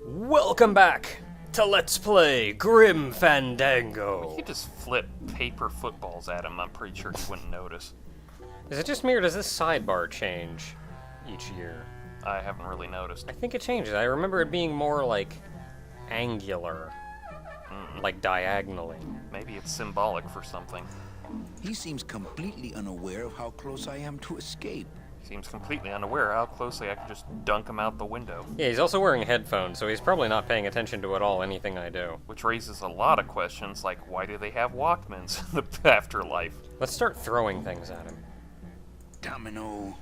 Welcome back to Let's Play Grim Fandango. You could just flip paper footballs at him. I'm pretty sure he wouldn't notice. Is it just me or does this sidebar change each year? I haven't really noticed. I think it changes. I remember it being more like angular, like diagonally. Maybe it's symbolic for something. He seems completely unaware of how close I am to escape. Seems completely unaware how closely I can just dunk him out the window. Yeah, he's also wearing headphones, so he's probably not paying attention to at all anything I do. Which raises a lot of questions, like why do they have Walkmans in the afterlife? Let's start throwing things at him. Domino!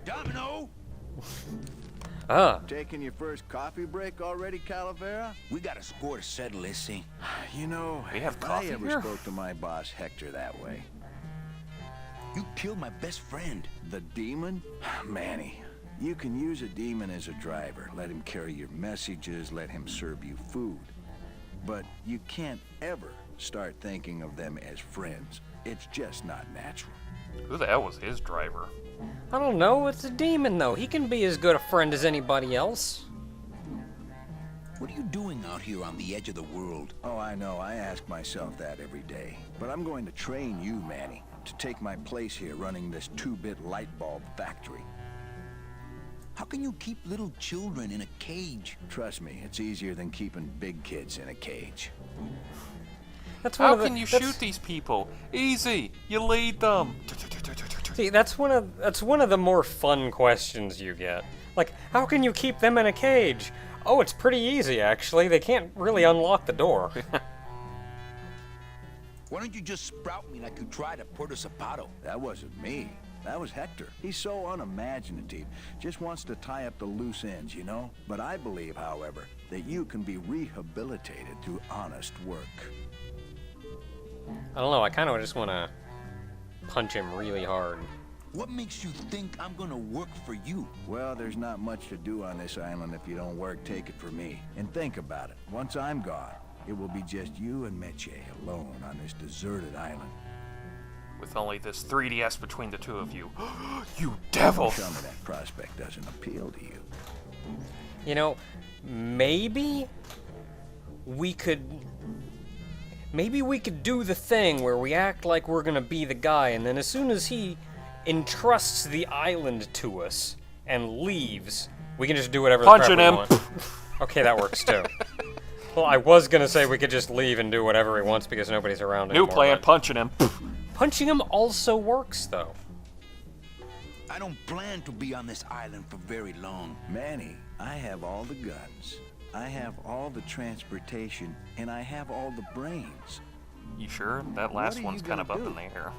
Domino! Taking your first coffee break already, Calavera? We got a score to settle, Issy. You know, We have if coffee I ever here? spoke to my boss Hector that way. You killed my best friend. The demon? Manny, you can use a demon as a driver. Let him carry your messages, let him serve you food. But you can't ever start thinking of them as friends. It's just not natural. Who the hell was his driver? I don't know, it's a demon though. He can be as good a friend as anybody else. What are you doing out here on the edge of the world? Oh, I know, I ask myself that every day. But I'm going to train you, Manny, to take my place here running this 2-bit light bulb factory. How can you keep little children in a cage? Trust me, it's easier than keeping big kids in a cage. That's one How of the, can you that's- shoot these people? Easy! You lead them! See, that's one of the more fun questions you get. Like, how can you keep them in a cage? Oh, it's pretty easy actually. They can't really unlock the door. Why don't you just sprout me like you tried at Puerto Zapato? That wasn't me. That was Hector. He's so unimaginative. Just wants to tie up the loose ends, you know? But I believe, however, that you can be rehabilitated through honest work. I don't know, I kind of just want to punch him really hard. What makes you think I'm gonna work for you? Well, there's not much to do on this island if you don't work, take it from me. And think about it. Once I'm gone, it will be just you and Meche alone on this deserted island. With only this 3DS between the two of you. You devil! Tell me that prospect doesn't appeal to you. You know, maybe we could do the thing where we act like we're gonna be the guy, and then as soon as he entrusts the island to us and leaves, we can just do whatever the crap Punching we him. want. Okay, that works too. Well, I was gonna say we could just leave and do whatever he wants because nobody's around New anymore. plan, but punching him. punching him also works though. I don't plan to be on this island for very long. Manny, I have all the guns. I have all the transportation, and I have all the brains. You sure? That What last are one's you kind of gonna up do? in the air.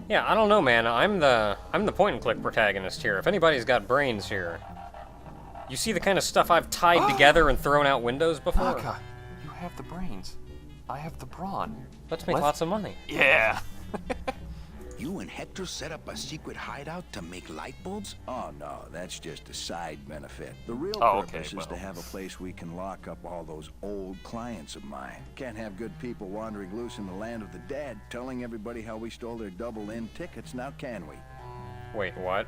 Yeah, I don't know, man. I'm the point and click protagonist here. If anybody's got brains here, you see the kind of stuff I've tied together and thrown out windows before. Baka, you have the brains. I have the brawn. Let's make lots of money. Yeah! You and Hector set up a secret hideout to make light bulbs? Oh no, that's just a side benefit. The real Oh, okay, purpose is to well. have a place we can lock up all those old clients of mine. Can't have good people wandering loose in the land of the dead, telling everybody how we stole their double-in tickets, now can we? Wait, what?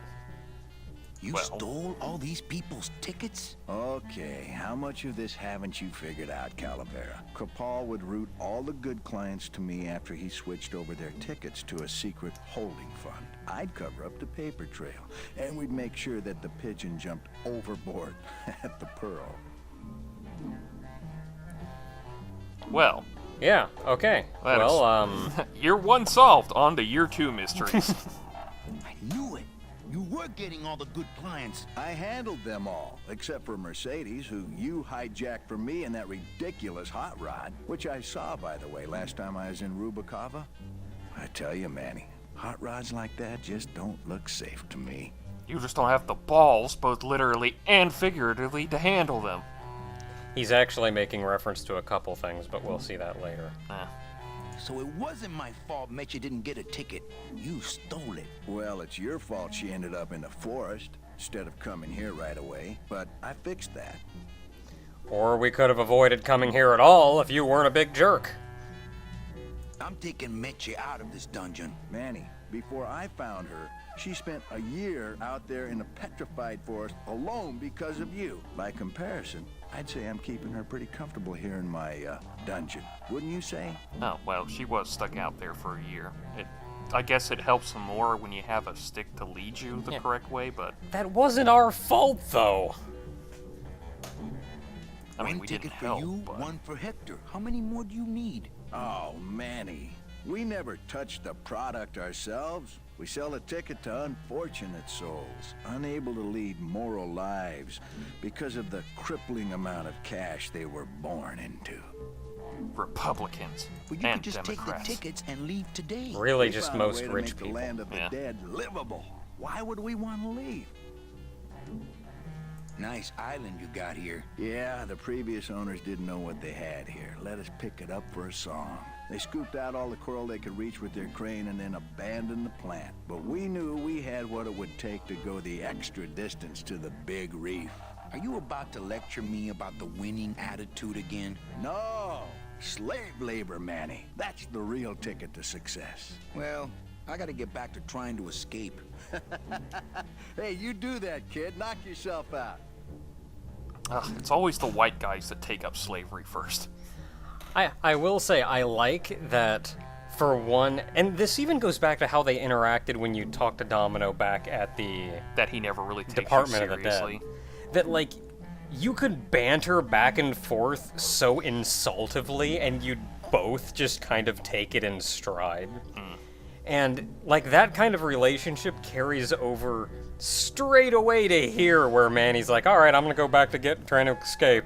You Well. stole all these people's tickets? Okay, how much of this haven't you figured out, Calavera? Kripal would route all the good clients to me after he switched over their tickets to a secret holding fund. I'd cover up the paper trail, and we'd make sure that the pigeon jumped overboard at the Pearl. Well, Yeah, okay. That Well, year 1 solved. On to year 2 mysteries. I knew it. You were getting all the good clients. I handled them all, except for Mercedes, who you hijacked from me in that ridiculous hot rod, which I saw, by the way, last time I was in Rubacava. I tell you, Manny, hot rods like that just don't look safe to me. You just don't have the balls, both literally and figuratively, to handle them. he's actually making reference to a couple things, but we'll see that later. So it wasn't my fault Meche didn't get a ticket. You stole it. Well, it's your fault she ended up in the forest instead of coming here right away, but I fixed that. Or we could have avoided coming here at all if you weren't a big jerk. I'm taking Meche out of this dungeon. Manny, before I found her, she spent a year out there in a petrified forest alone because of you. By comparison, I'd say I'm keeping her pretty comfortable here in my dungeon. Wouldn't you say? Oh, well, she was stuck out there for a year. I guess it helps some more when you have a stick to lead you the correct way, but... That wasn't our fault, though. I mean, One we didn't ticket for help, you, but... one for Hector. How many more do you need? Oh, Manny. We never touch the product ourselves. We sell a ticket to unfortunate souls, unable to lead moral lives because of the crippling amount of cash they were born into. Republicans Well, you and could just Democrats. take the tickets and leave today. Really, We just found a most way to rich make the people. land of the Yeah. dead livable. Why would we want to leave? Nice island you got here. Yeah, the previous owners didn't know what they had here. Let us pick it up for a song. They scooped out all the coral they could reach with their crane and then abandoned the plant. But we knew we had what it would take to go the extra distance to the big reef. Are you about to lecture me about the winning attitude again? No! Slave labor, Manny. That's the real ticket to success. Well, I gotta get back to trying to escape. Hey, you do that, kid. Knock yourself out. Ugh, it's always the white guys that take up slavery first. I will say I like that for one, and this even goes back to how they interacted when you talked to Domino back at the That he never really takes Department you of the Dead. seriously. That like you could banter back and forth so insultively and you'd both just kind of take it in stride. And like that kind of relationship carries over straight away to here where Manny's like, all right, I'm gonna go back to trying to escape.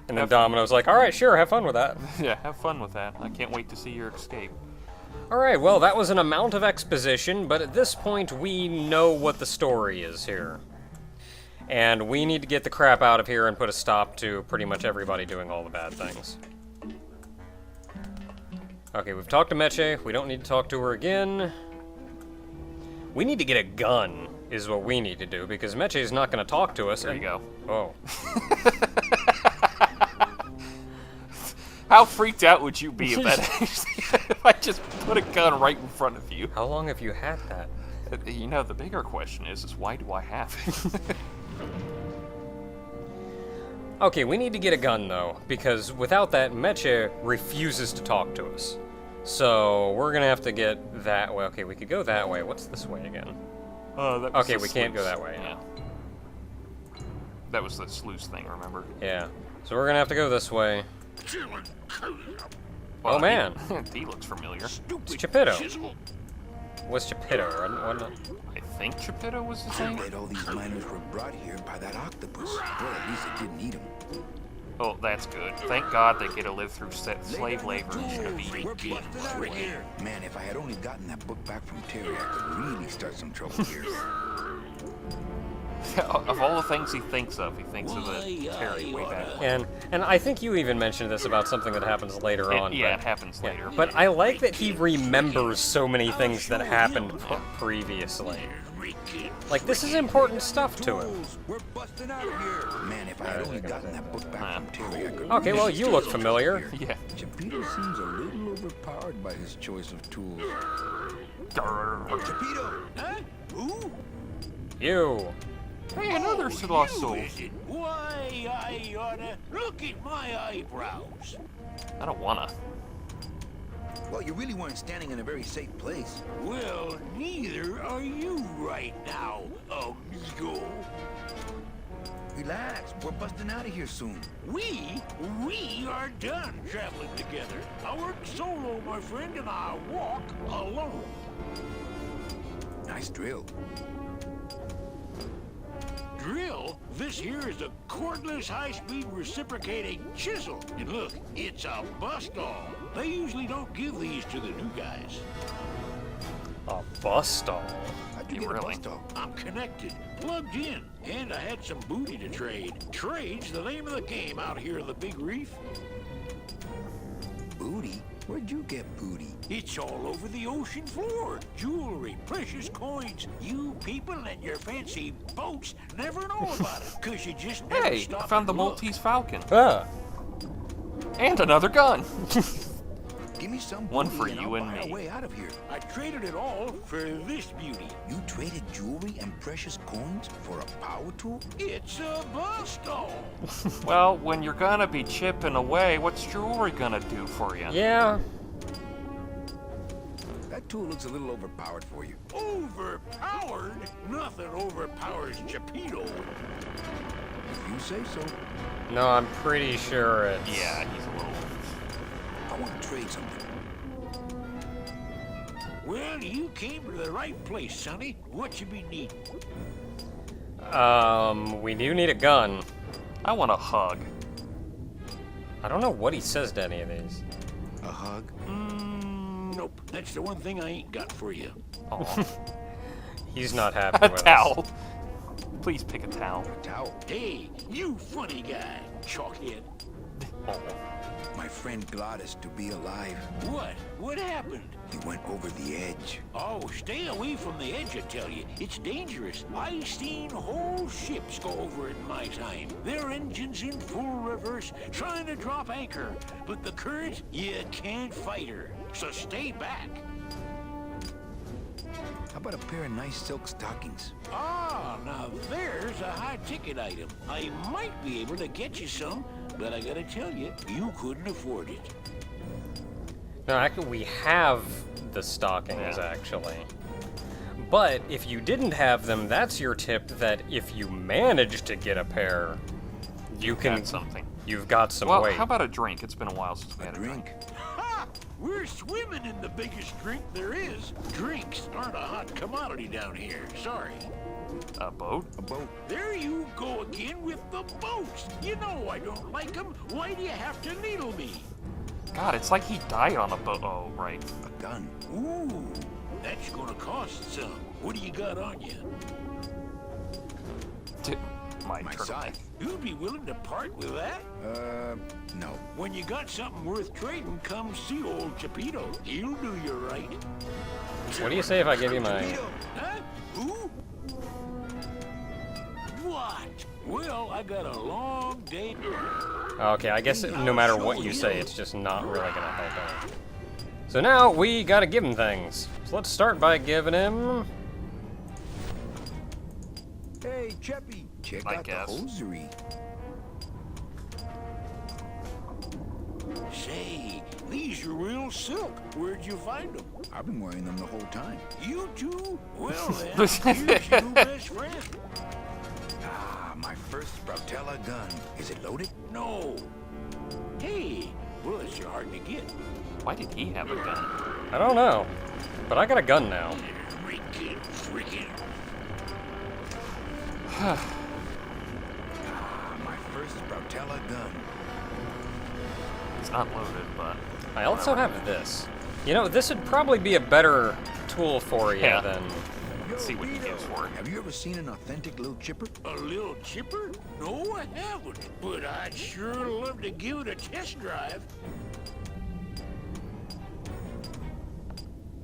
And then Domino's like, all right, sure, have fun with that. Yeah, have fun with that. I can't wait to see your escape. All right, well, that was an amount of exposition, but at this point, we know what the story is here. And we need to get the crap out of here and put a stop to pretty much everybody doing all the bad things. Okay, we've talked to Meche. We don't need to talk to her again. We need to get a gun, is what we need to do, because Meche is not going to talk to us. There you go. Oh. How freaked out would you be if that if I just put a gun right in front of you? How long have you had that? You know, the bigger question is why do I have it? Okay, we need to get a gun, though, because without that, Meche refuses to talk to us. So, we're gonna have to get that way. Okay, we could go that way. What's this way again? That was Okay, the we can't go sluice. that way. Yeah. That was the sluice thing, remember? Yeah. So we're gonna have to go this way. Well, Oh, man. He looks familiar. It's Geppetto. What's Geppetto? I think Geppetto was his I name? bet all these miners were brought here by that octopus. Or at least it didn't eat them. Oh, that's good. Thank God they get to live through slave labor instead of We're eating. busted out of here. Man, if I had only gotten that book back from Terry, I could really start some trouble here. Of all the things he thinks of the Terry way back when. And I think you even mentioned this about something that happens later on. Yeah, but, it happens later. But I like that he remembers so many things that happened previously. Like, this is important stuff to him. We're busting out of here. Man, if I had only gotten that book back from Terry, I could Okay, well, really you start look some familiar. trouble here. Yeah. Geppetto seems a little overpowered by his choice of tools. Grrr. Geppetto, huh? Who? You. Hey, another lost soul. Why, I oughta look at my eyebrows. I don't wanna. Well, you really weren't standing in a very safe place. Well, neither are you right now, amigo. Relax, we're busting out of here soon. We are done traveling together. I work solo, my friend, and I walk alone. Nice drill. Drill, this here is a cordless, high-speed reciprocating chisel. And look, it's a bust-all. They usually don't give these to the new guys. A bus stall. How'd you Yeah, get really? a bus stop? I'm connected, plugged in, and I had some booty to trade. Trade's the name of the game out here in the Big Reef. Booty? Where'd you get booty? It's all over the ocean floor. Jewelry, precious coins. You people and your fancy boats never know about it, because you just never Hey, stop I found the and look. Maltese Falcon. Ah. And another gun. Give me some One booty for and you I'll and buy me. a way out of here. I traded it all for this beauty. You traded jewelry and precious coins for a power tool? It's a bust-all. Well, when you're gonna be chipping away, what's jewelry gonna do for you? Yeah. That tool looks a little overpowered for you. Overpowered? Nothing overpowers Geppetto. If you say so. No, I'm pretty sure it's... Yeah, he's a little... I want to trade something. Well, you came to the right place, Sonny. What you be needing? We do need a gun. I want a hug. I don't know what he says to any of these. A hug? Nope. That's the one thing I ain't got for you. Aw. He's not happy A with towel. Please pick a towel. A towel. Hey, you funny guy, chalkhead. Oh. My friend Gladys to be alive. What? What happened? He went over the edge. Oh, stay away from the edge, I tell you. It's dangerous. I seen whole ships go over it in my time. Their engines in full reverse, trying to drop anchor. But the current, you can't fight her. So stay back. How about a pair of nice silk stockings? Ah, now there's a high-ticket item. I might be able to get you some, but I gotta tell you, you couldn't afford it. No, actually, we have the stockings, actually. But if you didn't have them, that's your tip that if you manage to get a pair, you can... Got something. You've got some Well, weight. how about a drink? It's been a while since we A had a drink. drink. Ha! We're swimming in the biggest drink there is. Drinks aren't a hot commodity down here. Sorry. A boat? A boat. There you go again with the boats. You know I don't like them. Why do you have to needle me? God, it's like he died on a boat. Oh, right. A gun. Ooh, that's gonna cost some. What do you got on you? My My turtleneck. scythe. You'd be willing to part with that? No. When you got something worth trading, come see old Geppetto. He'll do you right. What do you say if I give you my... Huh? Who? What? Well, I got a long day. Okay, I guess no matter what you say, it's just not really gonna help out. So now we gotta give him things. So let's start by giving him... Hey, Cheppy. Check I out guess. the hosiery. Say, these are real silk. Where'd you find them? I've been wearing them the whole time. You too? Well then, here's your new best friend. Ah, my first Sproutella gun. Is it loaded? No. Hey, bullets are hard to get. Why did he have a gun? I don't know. But I got a gun now. Freaking. Ah, my first Sproutella gun. It's not loaded, but... I also have this. You know, this would probably be a better tool for you Yeah. than... Let's see what he gives for it. Have you ever seen an authentic little chipper? A little chipper? No, I haven't. But I'd sure love to give it a test drive.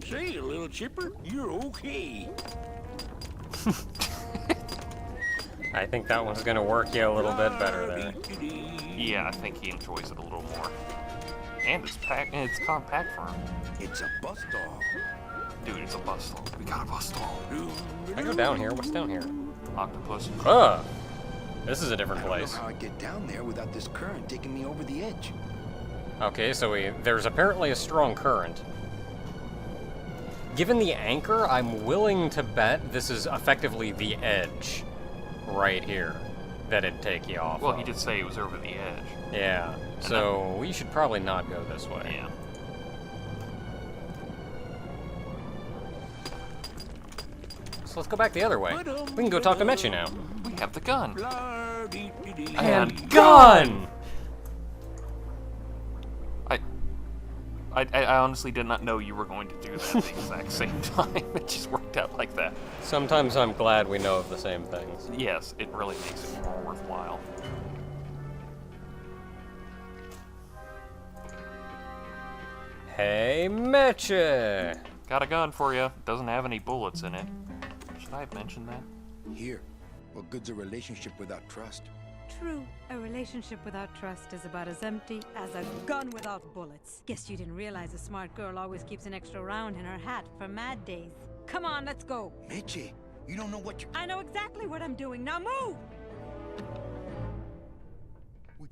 Say, little chipper, you're okay. I think that one's gonna work you a little bit better there. Yeah, I think he enjoys it a little more. And it's packed, and it's compact for him. It's a bus doll. Dude, it's a bus doll. We got a bus doll. I go down here. What's down here? Octopus. Ugh. This is a different I don't place. know how I'd get down there without this current taking me over the edge. Okay, so there's apparently a strong current. Given the anchor, I'm willing to bet this is effectively the edge right here that it'd take you off Well, of. he did say it was over the edge. Yeah, so we should probably not go this way. Yeah. So let's go back the other way. We can go talk to Mechi now. We have the gun. And gun! I honestly did not know you were going to do that at the exact same time. It just worked out like that. Sometimes I'm glad we know of the same things. Yes, it really makes it more worthwhile. Hey, Mechi! Got a gun for you. Doesn't have any bullets in it. Should I have mentioned that? Here. What good's a relationship without trust? True, a relationship without trust is about as empty as a gun without bullets. Guess you didn't realize a smart girl always keeps an extra round in her hat for mad days. Come on, let's go. Meche, you don't know what you're... I know exactly what I'm doing. Now move!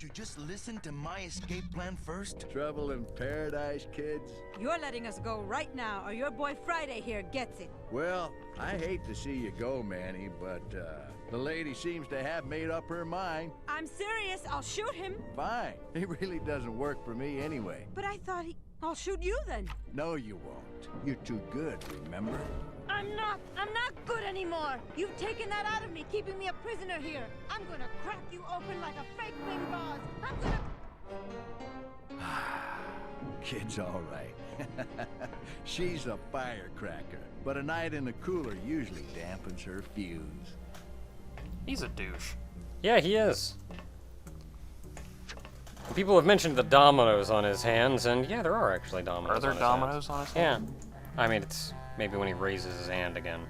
Would you just listen to my escape plan first? Trouble in paradise, kids? You're letting us go right now, or your boy Friday here gets it. Well, I hate to see you go, Manny, but the lady seems to have made up her mind. I'm serious. I'll shoot him. Fine. It really doesn't work for me anyway. But I thought I'll shoot you then. No, you won't. You're too good, remember? I'm not good anymore. You've taken that out of me, keeping me a prisoner here. I'm gonna crack you open like a fake wing gauze. I'm gonna... Kid's all right. She's a firecracker, but a night in the cooler usually dampens her fuse. He's a douche. Yeah, he is. People have mentioned the dominoes on his hands, and yeah, there are actually dominoes. Are there on his dominoes on his hands. hand? Yeah. I mean, it's maybe when he raises his hand again.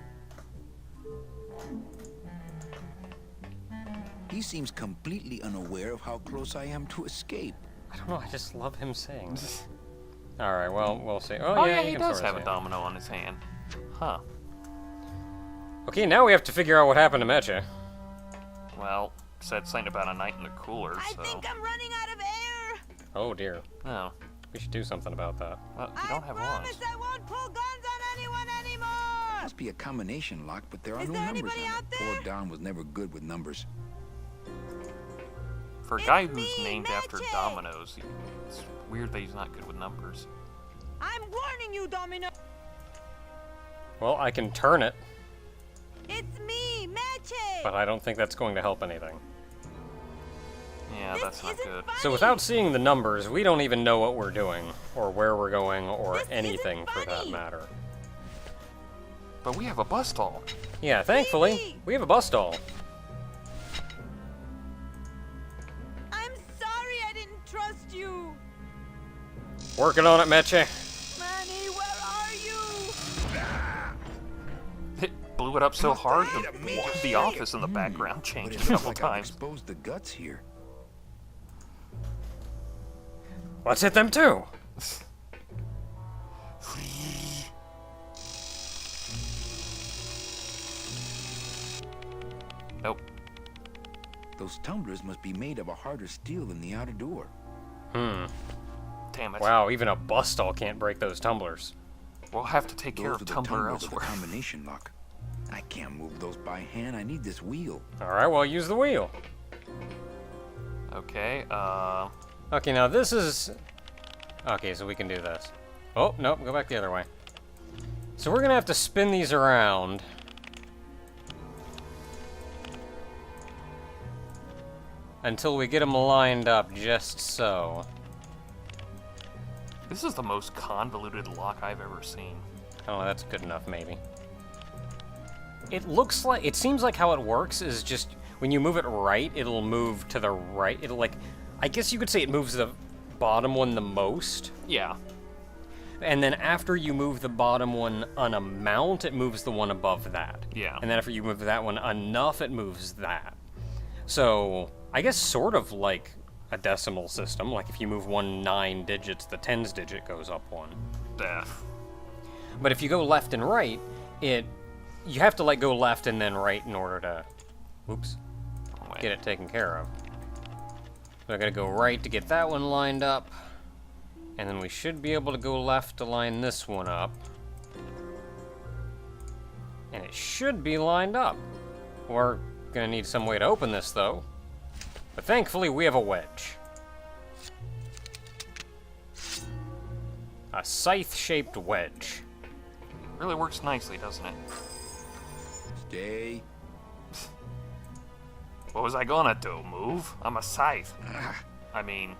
He seems completely unaware of how close I am to escape. I don't know, I just love him saying that. Alright, well, we'll see. Oh, Oh yeah, yeah, you he can does sort of have a see it. domino on his hand. Huh. Okay, now we have to figure out what happened to Meche. Well, said something about a night in the cooler, I so... think I'm running out of air. Oh, dear. Oh. We should do something about that. Well, you don't have lungs. I won't pull guns on anyone anymore. Must be a combination lock, but there are Is no there numbers anybody on out it. there? Poor Don was never good with numbers. For a guy It's who's me, named after Meche. dominoes, it's weird that he's not good with numbers. I'm warning you, Domino. Well, I can turn it, It's me, Meche. but I don't think that's going to help anything. Yeah, This that's not isn't good. funny. So without seeing the numbers, we don't even know what we're doing, or where we're going, or This isn't anything for that funny. matter. But we have a bus stall. Yeah, thankfully, Phoebe! we have a bus stall. I'm sorry I didn't trust you. Working on it, Meche. Manny, where are you? It blew it up so hard, Made a major the office in the background But changed it a looks couple like I've times. exposed the guts here. Let's hit them too. Nope. Those tumblers must be made of a harder steel than the outer door. Damn it. Wow, even a bus stall can't break those tumblers. We'll have to take care Those of are the Tumbler tumblers of the elsewhere. combination lock. I can't move those by hand. I need this wheel. Alright, well, use the wheel. Okay, Okay, now this is... Okay, so we can do this. Oh, nope, go back the other way. So we're gonna have to spin these around. Until we get them lined up just so. this is the most convoluted lock I've ever seen. I don't know, that's good enough, maybe. It looks like... It seems like how it works is just... When you move it right, it'll move to the right. It'll, like... I guess you could say it moves the bottom one the most. Yeah. And then after you move the bottom one an amount, it moves the one above that. Yeah. And then after you move that one enough, it moves that. So, I guess sort of like a decimal system. Like if you move one 9 digits, the tens digit goes up one. But if you go left and right, you have to like go left and then right in order to, whoops, get it taken care of. So I gotta go right to get that one lined up. And then we should be able to go left to line this one up. And it should be lined up. We're gonna need some way to open this though. But thankfully we have a wedge. A scythe-shaped wedge. Really works nicely, doesn't it? Stay. What was I gonna do? Move? I'm a scythe. I mean,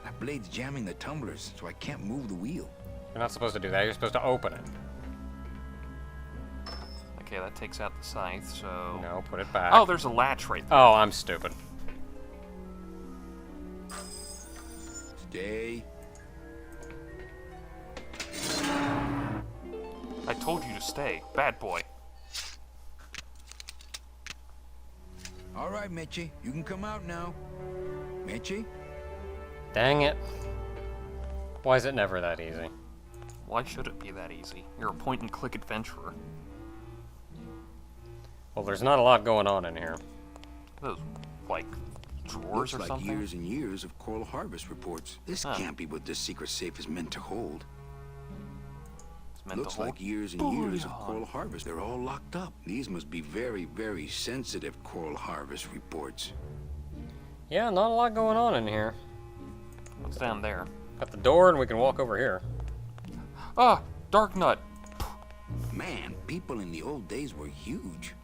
That blade's jamming the tumblers, so I can't move the wheel. You're not supposed to do that, you're supposed to open it. okay, that takes out the scythe, so... No, put it back. Oh, there's a latch right there. Oh, I'm stupid. Stay. I told you to stay. Bad boy. All right, Meche, you can come out now. Meche? Dang it. Why is it never that easy? Why should it be that easy? You're a point-and-click adventurer. Well, there's not a lot going on in here. Those, like, drawers Looks or like something? years and years of coral harvest reports. This Huh. can't be what this secret safe is meant to hold. It's meant Looks to hold like years and years of bullion. coral harvest. They're all locked up. These must be very, very sensitive coral harvest reports. Yeah, not a lot going on in here. What's down there? Got the door, and we can walk over here. Ah, dark nut. Man, people in the old days were huge.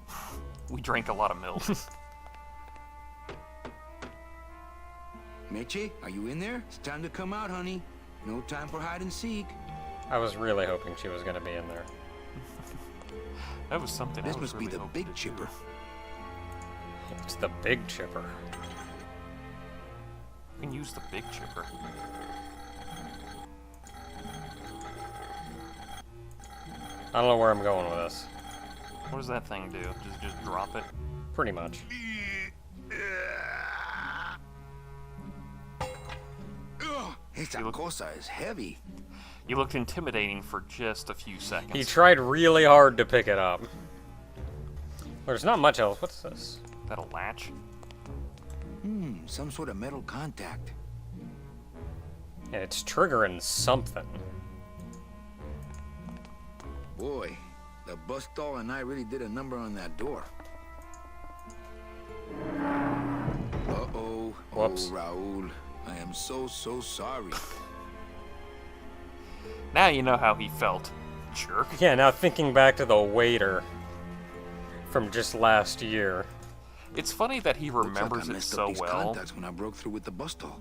We drank a lot of milk. Meche, are you in there? It's time to come out, honey. No time for hide and seek. I was really hoping she was going to be in there. That was something This I was must be really the hoping big to chipper. do. It's the big chipper. We can use the big chipper. I don't know where I'm going with this. What does that thing do? Does it just drop it? Pretty much. Ugh, esta cosa is heavy. You looked intimidating for just a few seconds. He tried really hard to pick it up. There's not much else. What's this? Is that a latch? Some sort of metal contact. Yeah, it's triggering something. Boy, the bus stall and I really did a number on that door. Uh-oh. Whoops. Oh, Raul. I am so sorry. Now you know how he felt. Jerk. Yeah, now thinking back to the waiter from just last year. It's funny that he Looks like remembers I it messed so up these well, contacts when I broke through with the bus stall.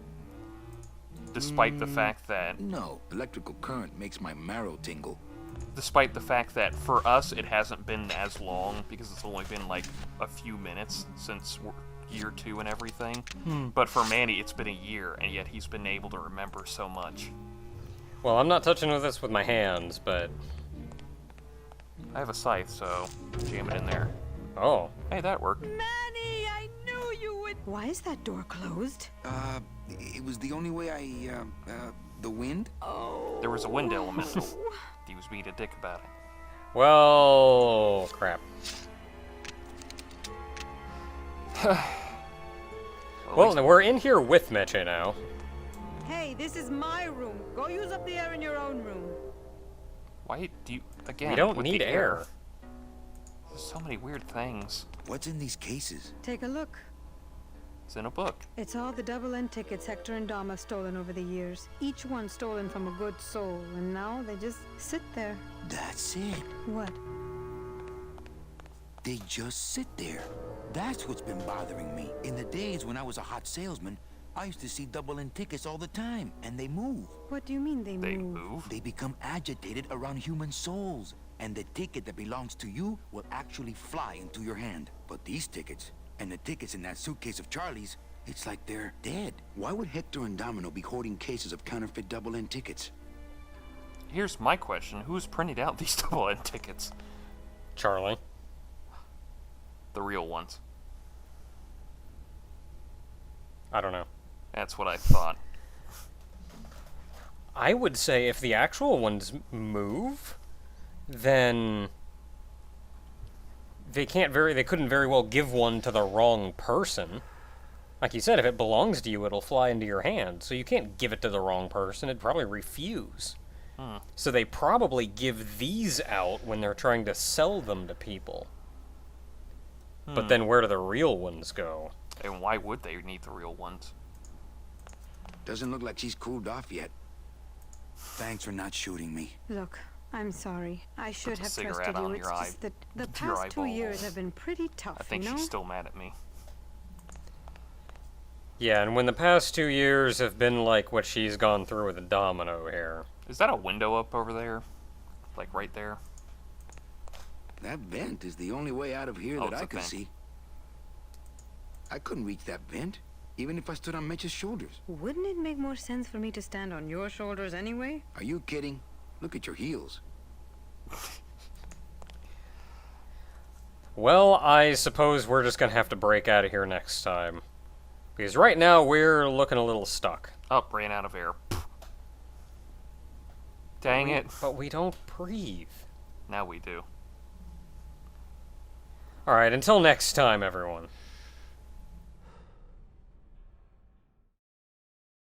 despite the fact that No, electrical current makes my marrow tingle. for us it hasn't been as long because it's only been like a few minutes since year 2 and everything. But for Manny, it's been a year, and yet he's been able to remember so much. Well, I'm not touching this with my hands, but... I have a scythe, so jam it in there. Oh. Hey, that worked. Manny, I knew you would. Why is that door closed? It was the only way the wind? Oh. There was a wind elemental. He was being a dick about it. Well, crap. Well, we're in here with Meche now. Hey, this is my room. Go use up the air in your own room. Why do you again? We don't with need the air. There's so many weird things. What's in these cases? Take a look. It's in a book. It's all the double-end tickets Hector and Dom have stolen over the years. Each one stolen from a good soul, and now they just sit there. That's it. What? They just sit there. That's what's been bothering me. In the days when I was a hot salesman, I used to see double-end tickets all the time, and they move. What do you mean they They move? move. They become agitated around human souls, and the ticket that belongs to you will actually fly into your hand. But these tickets, and the tickets in that suitcase of Charlie's, it's like they're dead. Why would Hector and Domino be hoarding cases of counterfeit double-end tickets? Here's my question: who's printed out these double-end tickets? Charlie. The real ones. I don't know. That's what I thought. I would say if the actual ones move, then they couldn't very well give one to the wrong person. Like you said, if it belongs to you, it'll fly into your hand. So you can't give it to the wrong person. It'd probably refuse. So they probably give these out when they're trying to sell them to people. But then where do the real ones go? And why would they need the real ones? Doesn't look like she's cooled off yet. Thanks for not shooting me. Look, I'm sorry. I should Puts a have cigarette trusted you. on It's your eye- just that the to your past 2 years eyeball. have been pretty tough, I think you know? she's still mad at me. Yeah, and when the past 2 years have been like what she's gone through with a Domino here. Is that a window up over there? Like right there? That vent is the only way out of here Oh, that it's I a can vent. see. I couldn't reach that vent, even if I stood on Mitch's shoulders. Wouldn't it make more sense for me to stand on your shoulders anyway? Are you kidding? Look at your heels. Well, I suppose we're just gonna have to break out of here next time. Because right now we're looking a little stuck. Up, ran out of air. Dang it. But we don't breathe. Now we do. Alright, until next time, everyone.